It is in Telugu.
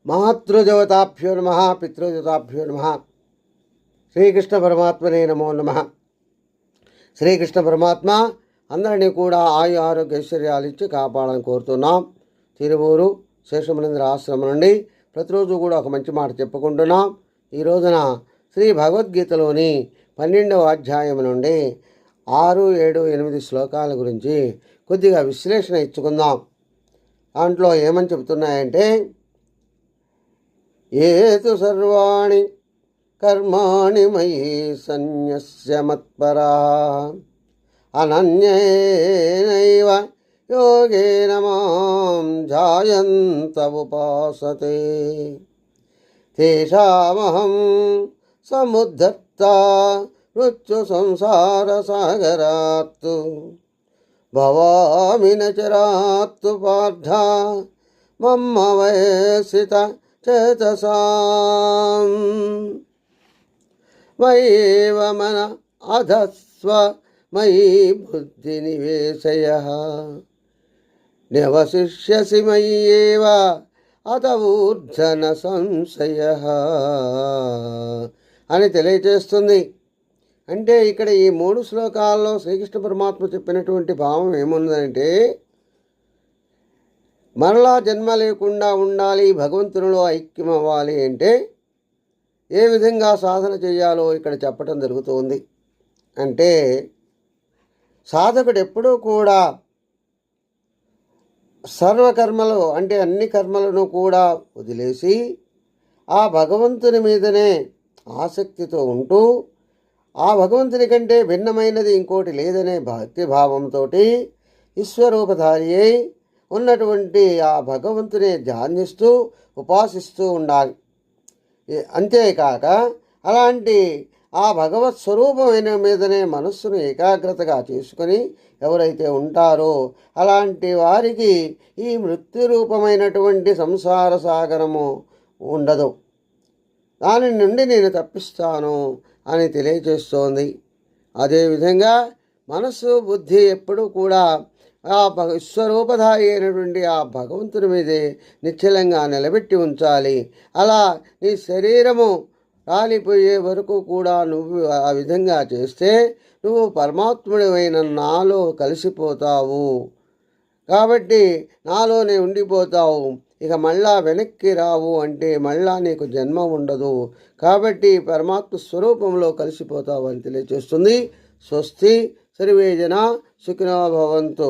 మాతృదేవతాభ్యో నమః, పితృదేవతాభ్యో నమః. శ్రీకృష్ణ పరమాత్మనే నమో నమః. శ్రీకృష్ణ పరమాత్మ అందరినీ కూడా ఆయు ఆరోగ్య ఐశ్వర్యాలు ఇచ్చి కాపాడాలని కోరుతున్నాం. తిరువూరు శేషమనేంద్ర ఆశ్రమం నుండి ప్రతిరోజు కూడా ఒక మంచి మాట చెప్పుకుంటున్నాం. ఈ రోజున శ్రీ భగవద్గీతలోని 12వ అధ్యాయం నుండి 6, 7, 8 శ్లోకాల గురించి కొద్దిగా విశ్లేషణ ఇచ్చుకుందాం. దాంట్లో ఏమని చెబుతున్నాయంటే, ఏతు సర్వాణి కర్మాణి మయి సన్యస్య మత్పరాః అనన్యేనైవ యోగేన మాం ధ్యాయంత ఉపాసతే తేషామహం సముద్ధర్తా మృత్యు సంసార సాగరాత్తు భవామి నచరాత్తు పార్థ మమ్మవయసిత చేతసాం మయేవ మన అధస్వ మయి బుద్ధి నివేశయః నివసిష్యసి మయ్యేవ అత ఊర్ధన సంశయః అని తెలియజేస్తుంది. అంటే ఇక్కడ ఈ 3 శ్లోకాల్లో శ్రీకృష్ణ పరమాత్మ చెప్పినటువంటి భావం ఏముందంటే, మరలా జన్మ లేకుండా ఉండాలి, భగవంతునిలో ఐక్యం అవ్వాలి అంటే ఏ విధంగా సాధన చేయాలో ఇక్కడ చెప్పటం జరుగుతుంది. అంటే సాధకుడు ఎప్పుడూ కూడా సర్వకర్మలు అంటే అన్ని కర్మలను కూడా వదిలేసి ఆ భగవంతుని మీదనే ఆసక్తితో ఉంటూ, ఆ భగవంతుని కంటే భిన్నమైనది ఇంకోటి లేదనే భక్తిభావంతో విశ్వరూపధారి అయి ఉన్నటువంటి ఆ భగవంతుని ధ్యానిస్తూ ఉపాసిస్తూ ఉండాలి. అంతేకాక అలాంటి ఆ భగవత్ స్వరూపమైన మీదనే మనస్సును ఏకాగ్రతగా చేసుకొని ఎవరైతే ఉంటారో అలాంటి వారికి ఈ మృత్యురూపమైనటువంటి సంసార సాగరము ఉండదు, దాని నుండి నేను తప్పిస్తాను అని తెలియజేస్తోంది. అదేవిధంగా మనస్సు బుద్ధి ఎప్పుడూ కూడా ఆ విశ్వరూపధారి అయినటువంటి ఆ భగవంతుని మీదే నిశ్చలంగా నిలబెట్టి ఉంచాలి. అలా నీ శరీరము రాలిపోయే వరకు కూడా నువ్వు ఆ విధంగా చేస్తే నువ్వు పరమాత్ముడివైన నాలో కలిసిపోతావు. కాబట్టి నాలోనే ఉండిపోతావు, ఇక మళ్ళా వెనక్కి రావు అంటే మళ్ళా నీకు జన్మ ఉండదు. కాబట్టి పరమాత్మ స్వరూపంలో కలిసిపోతావు అని తెలియజేస్తుంది. స్వస్తి. సర్వే జనా సుఖినో భవంతు.